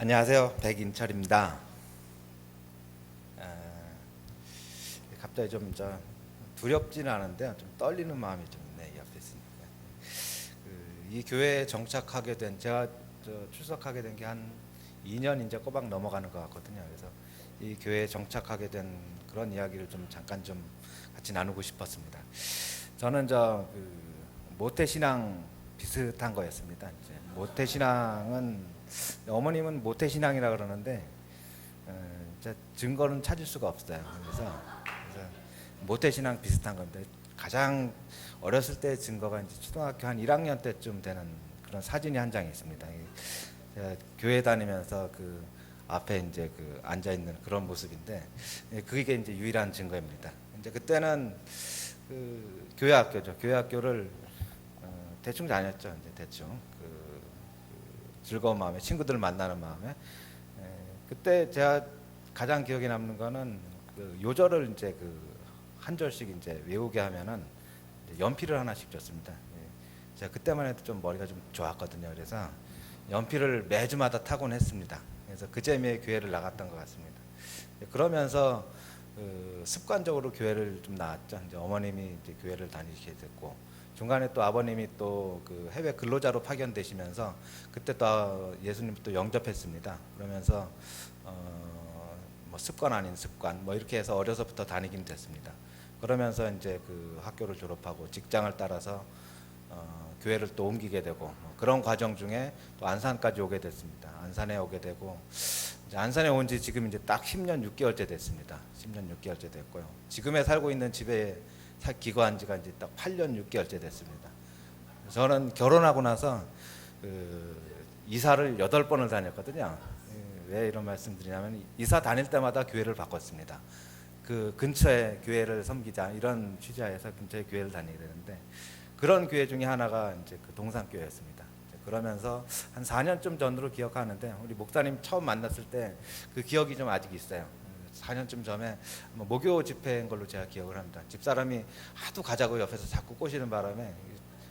안녕하세요. 백인철입니다. 갑자기 좀 두렵지는 않은데 좀 떨리는 마음이 좀 있네, 이 앞에 있으니까. 이 교회에 정착하게 된 제가 출석하게 된 게 한 2년 이제 꼬박 넘어가는 것 같거든요. 그래서 이 교회에 정착하게 된 그런 이야기를 좀 잠깐 좀 같이 나누고 싶었습니다. 저는 모태신앙 비슷한 거였습니다. 이제 모태신앙은 어머님은 모태신앙이라 그러는데 증거는 찾을 수가 없어요. 그래서 모태신앙 비슷한 건데 가장 어렸을 때 증거가 이제 초등학교 한 1학년 때쯤 되는 그런 사진이 한 장이 있습니다. 제가 교회 다니면서 그 앞에 이제 앉아 있는 그런 모습인데 그게 이제 유일한 증거입니다. 이제 그때는 교회 학교죠. 교회 학교를 대충 다녔죠. 이제 대충 즐거운 마음에 친구들 만나는 마음에 그때 제가 가장 기억에 남는 거는 요절을 이제 한 절씩 이제 외우게 하면은 이제 연필을 하나씩 줬습니다. 제가 그때만 해도 좀 머리가 좀 좋았거든요. 그래서 연필을 매주마다 타곤 했습니다. 그래서 그 재미에 교회를 나갔던 것 같습니다. 그러면서 습관적으로 교회를 좀 나왔죠. 이제 어머님이 이제 교회를 다니게 됐고 중간에 또 아버님이 또 해외 근로자로 파견되시면서 그때 또 예수님 또 영접했습니다. 그러면서 뭐 습관 아닌 습관 뭐 이렇게 해서 어려서부터 다니긴 됐습니다. 그러면서 이제 학교를 졸업하고 직장을 따라서 교회를 또 옮기게 되고 뭐 그런 과정 중에 또 안산까지 오게 됐습니다. 안산에 오게 되고 이제 안산에 온 지 지금 이제 딱 10년 6개월째 됐습니다. 10년 6개월째 됐고요. 지금에 살고 있는 집에 기거한 지가 이제 딱 8년 6개월째 됐습니다. 저는 결혼하고 나서 이사를 8번을 다녔거든요. 왜 이런 말씀 드리냐면 이사 다닐 때마다 교회를 바꿨습니다. 그 근처에 교회를 섬기자 이런 취지하에서 근처에 교회를 다니게 되는데 그런 교회 중에 하나가 이제 동산교회였습니다. 그러면서 한 4년쯤 전으로 기억하는데 우리 목사님 처음 만났을 때 그 기억이 좀 아직 있어요. 4년쯤 전에 목요 집회인 걸로 제가 기억을 합니다. 집사람이 하도 가자고 옆에서 자꾸 꼬시는 바람에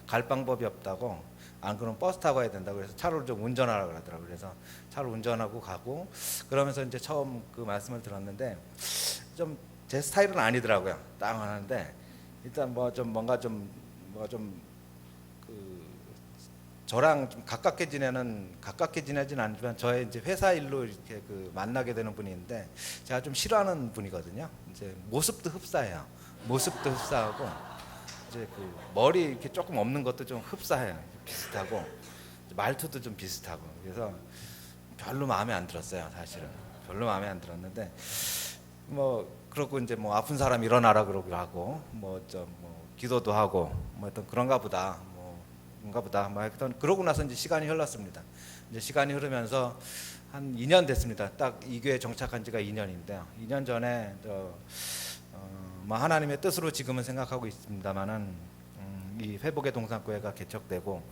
갈 방법이 없다고 안 그러면 버스 타고 가야 된다고 그래서 차를 좀 운전하라 그러더라고요. 그래서 차를 운전하고 가고 그러면서 이제 처음 그 말씀을 들었는데 좀 제 스타일은 아니더라고요. 딱 하는데 일단 뭔가 좀 저랑 좀 가깝게 지내진 않지만 저의 이제 회사 일로 이렇게 만나게 되는 분인데 제가 좀 싫어하는 분이거든요. 이제 모습도 흡사해요. 모습도 흡사하고 이제 머리 이렇게 조금 없는 것도 좀 흡사해요. 비슷하고 말투도 좀 비슷하고 그래서 별로 마음에 안 들었어요. 사실은 별로 마음에 안 들었는데 뭐 그러고 이제 뭐 아픈 사람 일어나라 그러고 하고 뭐 기도도 하고 뭐 어떤 그런가 보다. 뭔가 보다. 뭐 하여튼 그러고 나서 이제 시간이 흘렀습니다. 이제 시간이 흐르면서 한 2년 됐습니다. 딱 이 교회에 정착한 지가 2년인데요. 2년 전에 뭐 하나님의 뜻으로 지금은 생각하고 있습니다만은 이 회복의 동산교회가 개척되고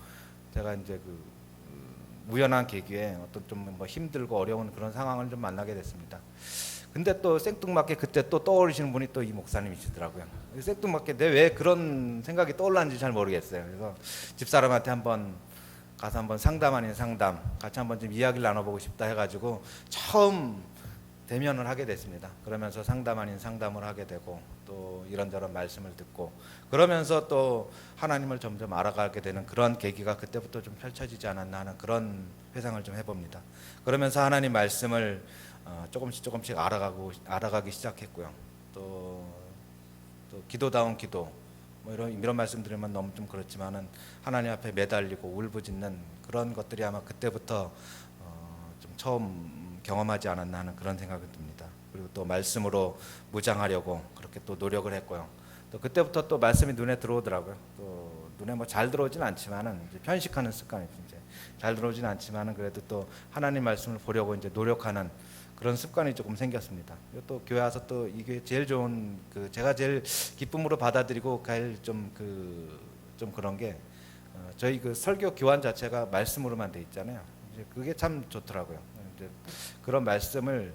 제가 이제 우연한 계기에 어떤 좀 뭐 힘들고 어려운 그런 상황을 좀 만나게 됐습니다. 근데 또 생뚱맞게 그때 또 떠오르시는 분이 또 이 목사님이시더라고요. 생뚱맞게 내 왜 그런 생각이 떠올랐는지 잘 모르겠어요. 그래서 집사람한테 가서 한번 상담 아닌 상담 같이 한번 좀 이야기를 나눠보고 싶다 해가지고 처음 대면을 하게 됐습니다. 그러면서 상담 아닌 상담을 하게 되고 또 이런저런 말씀을 듣고 그러면서 또 하나님을 점점 알아가게 되는 그런 계기가 그때부터 좀 펼쳐지지 않았나 하는 그런 회상을 좀 해봅니다. 그러면서 하나님 말씀을 조금씩 알아가기 시작했고요. 또 기도다운 기도 뭐 이런 말씀 드리면 너무 좀 그렇지만은 하나님 앞에 매달리고 울부짖는 그런 것들이 아마 그때부터 좀 처음 경험하지 않았나 하는 그런 생각이 듭니다. 그리고 또 말씀으로 무장하려고 그렇게 또 노력을 했고요. 또 그때부터 또 말씀이 눈에 들어오더라고요. 또 눈에 뭐 잘 들어오진 않지만은 이제 편식하는 습관이 이제 잘 들어오진 않지만은 그래도 또 하나님 말씀을 보려고 이제 노력하는 그런 습관이 조금 생겼습니다. 또 교회 와서 또 이게 제일 좋은 제가 제일 기쁨으로 받아들이고 갈 좀 그런 게 저희 설교 교환 자체가 말씀으로만 돼 있잖아요. 이제 그게 참 좋더라고요. 이제 그런 말씀을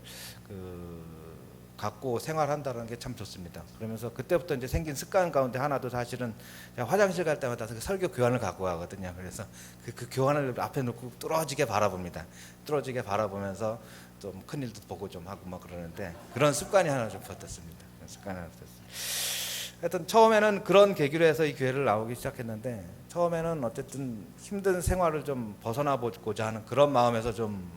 갖고 생활한다는 게 참 좋습니다. 그러면서 그때부터 이제 생긴 습관 가운데 하나도 사실은 제가 화장실 갈 때마다 그 설교 교환을 갖고 가거든요. 그래서 그 교환을 앞에 놓고 뚫어지게 바라봅니다. 뚫어지게 바라보면서 좀 큰일도 보고 좀 하고 뭐 그러는데 그런 습관이 하나 좀 붙었습니다. 그런 습관이 하나 붙었습니다. 하여튼 처음에는 그런 계기로 해서 이 교회를 나오기 시작했는데 처음에는 어쨌든 힘든 생활을 좀 벗어나 보고자 하는 그런 마음에서 좀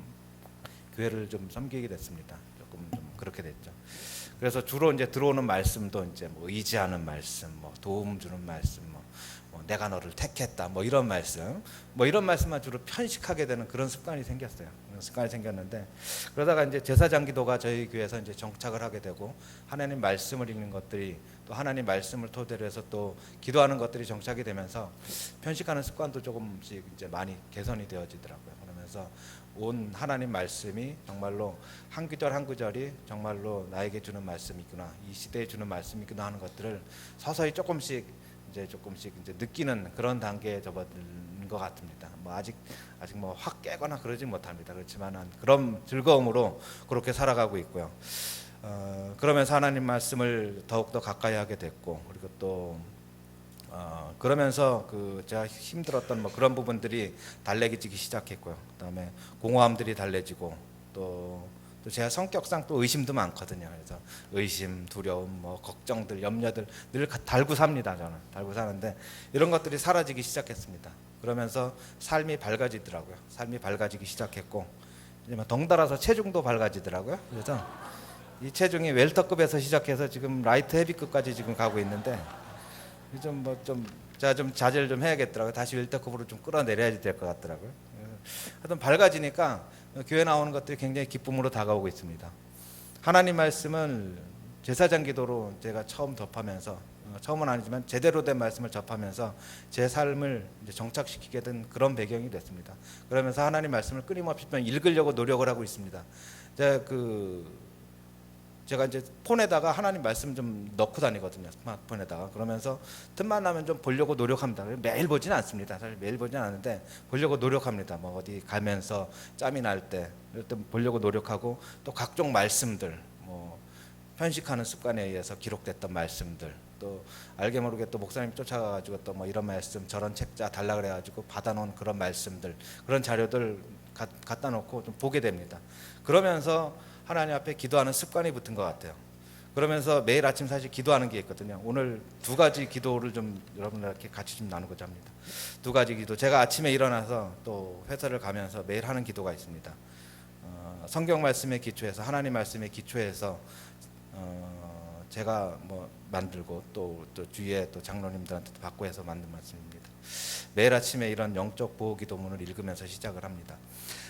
교회를 좀 섬기게 됐습니다. 조금 좀 그렇게 됐죠. 그래서 주로 이제 들어오는 말씀도 이제 뭐 의지하는 말씀, 뭐 도움 주는 말씀, 뭐 내가 너를 택했다, 뭐 이런 말씀, 뭐 이런 말씀만 주로 편식하게 되는 그런 습관이 생겼어요. 그런 습관이 생겼는데 그러다가 이제 제사장 기도가 저희 교회에서 이제 정착을 하게 되고 하나님 말씀을 읽는 것들이 또 하나님 말씀을 토대로 해서 또 기도하는 것들이 정착이 되면서 편식하는 습관도 조금씩 이제 많이 개선이 되어지더라고요. 그러면서 온 하나님 말씀이 정말로 한 구절 한 구절이 정말로 나에게 주는 말씀이구나, 이 시대에 주는 말씀이구나 하는 것들을 서서히 조금씩 이제 느끼는 그런 단계에 접어든 것 같습니다. 뭐 아직 뭐 확 깨거나 그러지 못합니다. 그렇지만 그런 즐거움으로 그렇게 살아가고 있고요. 그러면서 하나님 말씀을 더욱더 가까이 하게 됐고 그리고 또 그러면서 그 제가 힘들었던 뭐 그런 부분들이 달래지기 시작했고요. 그다음에 공허함들이 달래지고 또 제가 성격상 또 의심도 많거든요. 그래서 의심, 두려움, 뭐 걱정들, 염려들 늘 달고 삽니다. 저는 달고 사는데 이런 것들이 사라지기 시작했습니다. 그러면서 삶이 밝아지더라고요. 삶이 밝아지기 시작했고 이제 덩달아서 체중도 밝아지더라고요. 그래서 이 체중이 웰터급에서 시작해서 지금 라이트 헤비급까지 지금 가고 있는데 제가 좀 자제를 좀 해야겠더라고요. 다시 웰터급으로 좀 끌어내려야 될 것 같더라고요. 하여튼 밝아지니까 교회 나오는 것들이 굉장히 기쁨으로 다가오고 있습니다. 하나님 말씀을 제사장 기도로 제가 처음 접하면서 처음은 아니지만 제대로 된 말씀을 접하면서 제 삶을 이제 정착시키게 된 그런 배경이 됐습니다. 그러면서 하나님 말씀을 끊임없이 읽으려고 노력을 하고 있습니다. 제가 이제 폰에다가 하나님 말씀 좀 넣고 다니거든요. 스마트폰에다가. 그러면서 틈만 나면 좀 보려고 노력합니다. 매일 보지는 않습니다. 사실 매일 보지는 않는데 보려고 노력합니다. 뭐 어디 가면서 짬이 날 때 이럴 때 보려고 노력하고 또 각종 말씀들 뭐 편식하는 습관에 의해서 기록됐던 말씀들 또 알게 모르게 또 목사님 쫓아가가지고 또 뭐 이런 말씀 저런 책자 달라 그래가지고 받아놓은 그런 말씀들 그런 자료들 갖다 놓고 좀 보게 됩니다. 그러면서 하나님 앞에 기도하는 습관이 붙은 것 같아요. 그러면서 매일 아침 사실 기도하는 게 있거든요. 오늘 두 가지 기도를 좀 여러분들께 같이 좀 나누고자 합니다. 두 가지 기도. 제가 아침에 일어나서 또 회사를 가면서 매일 하는 기도가 있습니다. 성경 말씀에 기초해서 하나님 말씀에 기초해서 제가 뭐 만들고 또 주위에 또 장로님들한테도 받고 해서 만든 말씀입니다. 매일 아침에 이런 영적 보호 기도문을 읽으면서 시작을 합니다.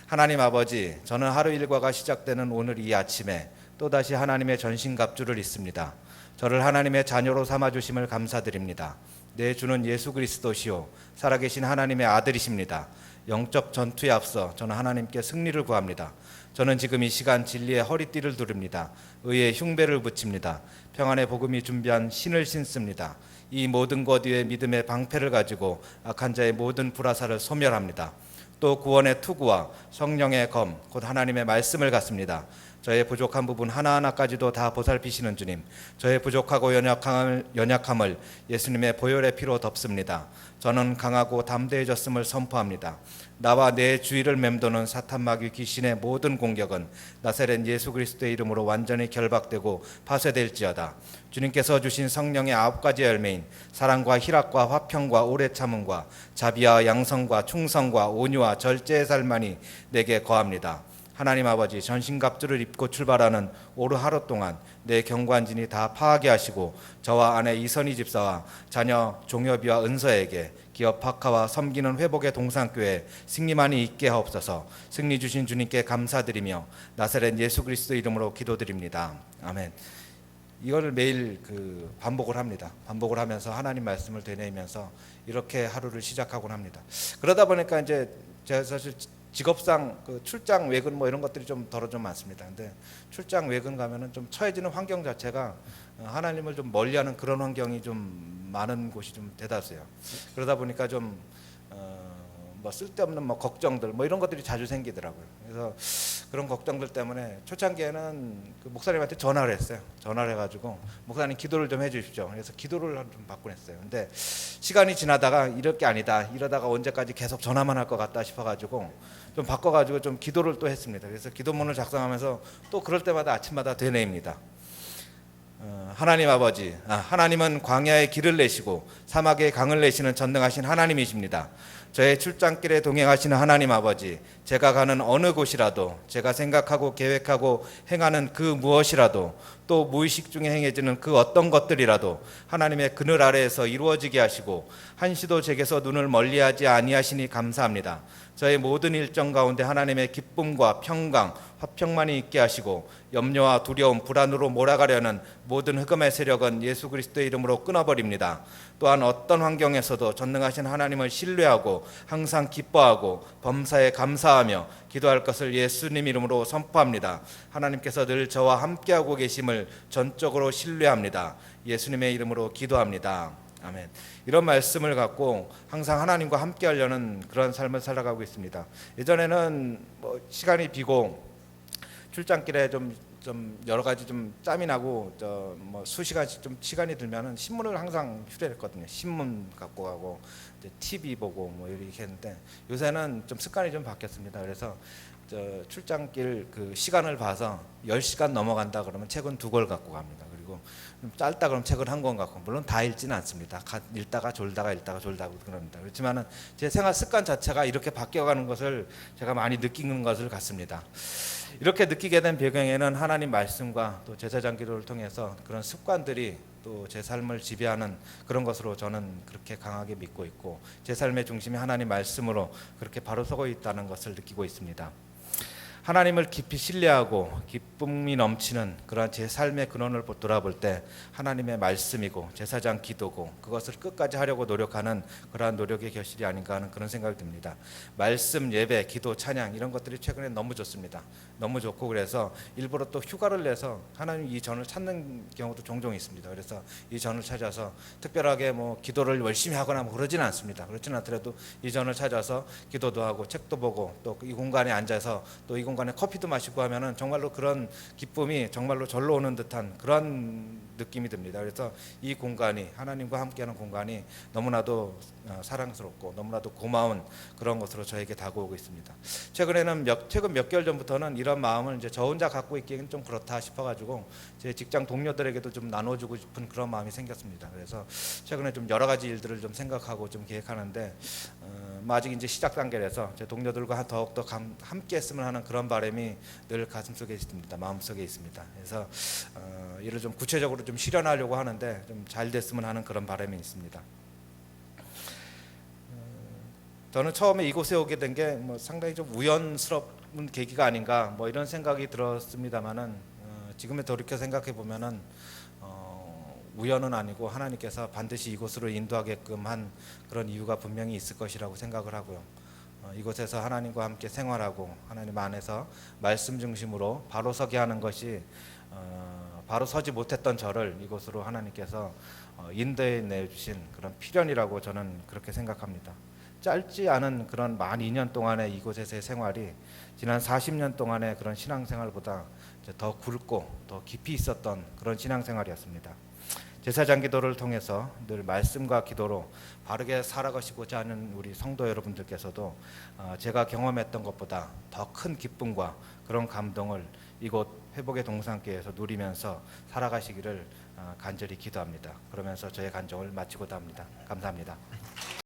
하나님 아버지, 저는 하루 일과가 시작되는 오늘 이 아침에 또다시 하나님의 전신갑주를 입습니다. 저를 하나님의 자녀로 삼아주심을 감사드립니다. 내 주는 예수 그리스도시요 살아계신 하나님의 아들이십니다. 영적 전투에 앞서 저는 하나님께 승리를 구합니다. 저는 지금 이 시간 진리의 허리띠를 두릅니다. 의의 흉배를 붙입니다. 평안의 복음이 준비한 신을 신습니다. 이 모든 것 위에 믿음의 방패를 가지고 악한 자의 모든 불화살을 소멸합니다. 또 구원의 투구와 성령의 검, 곧 하나님의 말씀을 갖습니다. 저의 부족한 부분 하나하나까지도 다 보살피시는 주님, 저의 부족하고 연약함을 예수님의 보혈의 피로 덮습니다. 저는 강하고 담대해졌음을 선포합니다. 나와 내 주위를 맴도는 사탄 마귀 귀신의 모든 공격은 나사렛 예수 그리스도의 이름으로 완전히 결박되고 파쇄될지어다. 주님께서 주신 성령의 9가지 열매인 사랑과 희락과 화평과 오래 참음과 자비와 양성과 충성과 온유와 절제의 삶만이 내게 거합니다. 하나님 아버지, 전신갑주를 입고 출발하는 오늘 하루 동안 내 경관진이 다 파하게 하시고 저와 아내 이선희 집사와 자녀 종엽이와 은서에게 기업 파카와 섬기는 회복의 동산교회 승리만이 있게 하옵소서. 승리 주신 주님께 감사드리며 나사렛 예수 그리스도 이름으로 기도드립니다. 아멘. 이거를 매일 반복을 합니다. 반복을 하면서 하나님 말씀을 되뇌이면서 이렇게 하루를 시작하곤 합니다. 그러다 보니까 이제 제가 사실 직업상 출장 외근 뭐 이런 것들이 좀 많습니다. 근데 출장 외근 가면은 좀 처해지는 환경 자체가 하나님을 좀 멀리하는 그런 환경이 좀 많은 곳이 좀 대다수예요. 그러다 보니까 좀 뭐 쓸데없는 뭐 걱정들 뭐 이런 것들이 자주 생기더라고요. 그래서 그런 걱정들 때문에 초창기에는 그 목사님한테 전화를 했어요. 전화를 해가지고 목사님 기도를 좀 해주십시오. 그래서 기도를 좀 받곤 했어요. 근데 시간이 지나다가 이럴 게 아니다. 이러다가 언제까지 계속 전화만 할 것 같다 싶어가지고 좀 바꿔가지고 좀 기도를 또 했습니다. 그래서 기도문을 작성하면서 또 그럴 때마다 아침마다 되뇌입니다. 하나님 아버지, 하나님은 광야에 길을 내시고 사막에 강을 내시는 전능하신 하나님이십니다. 저의 출장길에 동행하시는 하나님 아버지, 제가 가는 어느 곳이라도 제가 생각하고 계획하고 행하는 그 무엇이라도 또 무의식 중에 행해지는 그 어떤 것들이라도 하나님의 그늘 아래에서 이루어지게 하시고 한시도 제게서 눈을 멀리하지 아니하시니 감사합니다. 저의 모든 일정 가운데 하나님의 기쁨과 평강, 화평만이 있게 하시고 염려와 두려움, 불안으로 몰아가려는 모든 흑암의 세력은 예수 그리스도의 이름으로 끊어버립니다. 또한 어떤 환경에서도 전능하신 하나님을 신뢰하고 항상 기뻐하고 범사에 감사하며 기도할 것을 예수님 이름으로 선포합니다. 하나님께서 늘 저와 함께하고 계심을 전적으로 신뢰합니다. 예수님의 이름으로 기도합니다. 아멘. 이런 말씀을 갖고 항상 하나님과 함께 하려는 그런 삶을 살아가고 있습니다. 예전에는 뭐 시간이 비고 출장길에 좀 여러 가지 좀 짬이 나고 뭐 수시간씩 좀 시간이 들면은 신문을 항상 휴대했거든요. 신문 갖고 가고 이제 TV 보고 뭐 이렇게 했는데 요새는 좀 습관이 좀 바뀌었습니다. 그래서 출장길 그 시간을 봐서 10시간 넘어간다 그러면 책은 2권 갖고 갑니다. 그리고 좀 짧다 그러면 책을 1권 갖고, 물론 다 읽지는 않습니다. 읽다가 졸다가 그럽니다. 그렇지만은 제 생활 습관 자체가 이렇게 바뀌어가는 것을 제가 많이 느끼는 것을 같습니다. 이렇게 느끼게 된 배경에는 하나님 말씀과 또 제사장 기도를 통해서 그런 습관들이 또 제 삶을 지배하는 그런 것으로 저는 그렇게 강하게 믿고 있고, 제 삶의 중심이 하나님 말씀으로 그렇게 바로 서고 있다는 것을 느끼고 있습니다. 하나님을 깊이 신뢰하고 기쁨이 넘치는 그러한 제 삶의 근원을 돌아볼 때 하나님의 말씀이고 제사장 기도고 그것을 끝까지 하려고 노력하는 그러한 노력의 결실이 아닌가 하는 그런 생각이 듭니다. 말씀, 예배, 기도, 찬양 이런 것들이 최근에 너무 좋습니다. 너무 좋고 그래서 일부러 또 휴가를 내서 하나님 이 전을 찾는 경우도 종종 있습니다. 그래서 이 전을 찾아서 특별하게 뭐 기도를 열심히 하거나 뭐 그러지는 않습니다. 그렇지는 않더라도 이 전을 찾아서 기도도 하고 책도 보고 또 이 공간에 앉아서 또 이 공간에 커피도 마시고 하면은 정말로 그런 기쁨이 정말로 절로 오는 듯한 그런 느낌이 듭니다. 그래서 이 공간이 하나님과 함께하는 공간이 너무나도 사랑스럽고 너무나도 고마운 그런 것으로 저에게 다가오고 있습니다. 최근 몇 개월 전부터는 이런 마음을 이제 저 혼자 갖고 있기는 좀 그렇다 싶어가지고 제 직장 동료들에게도 좀 나눠주고 싶은 그런 마음이 생겼습니다. 그래서 최근에 좀 여러 가지 일들을 좀 생각하고 좀 계획하는데 아직 이제 시작 단계라서 제 동료들과 더욱더 함께했으면 하는 그런 바람이 늘 가슴속에 있습니다. 마음속에 있습니다. 그래서 이를 좀 구체적으로 좀 실현하려고 하는데 좀 잘 됐으면 하는 그런 바람이 있습니다. 저는 처음에 이곳에 오게 된 게 뭐 상당히 좀 우연스러운 계기가 아닌가 뭐 이런 생각이 들었습니다만은 지금에 돌이켜 생각해 보면은 우연은 아니고 하나님께서 반드시 이곳으로 인도하게끔 한 그런 이유가 분명히 있을 것이라고 생각을 하고요. 이곳에서 하나님과 함께 생활하고 하나님 안에서 말씀 중심으로 바로 서게 하는 것이 바로 서지 못했던 저를 이곳으로 하나님께서 인도해 내주신 그런 필연이라고 저는 그렇게 생각합니다. 짧지 않은 그런 만 2년 동안의 이곳에서의 생활이 지난 40년 동안의 그런 신앙생활보다 더 굵고 더 깊이 있었던 그런 신앙생활이었습니다. 제사장 기도를 통해서 늘 말씀과 기도로 바르게 살아가시고자 하는 우리 성도 여러분들께서도 제가 경험했던 것보다 더 큰 기쁨과 그런 감동을 이곳 회복의 동산교회에서 누리면서 살아가시기를 간절히 기도합니다. 그러면서 저의 간증을 마치고자 합니다. 감사합니다.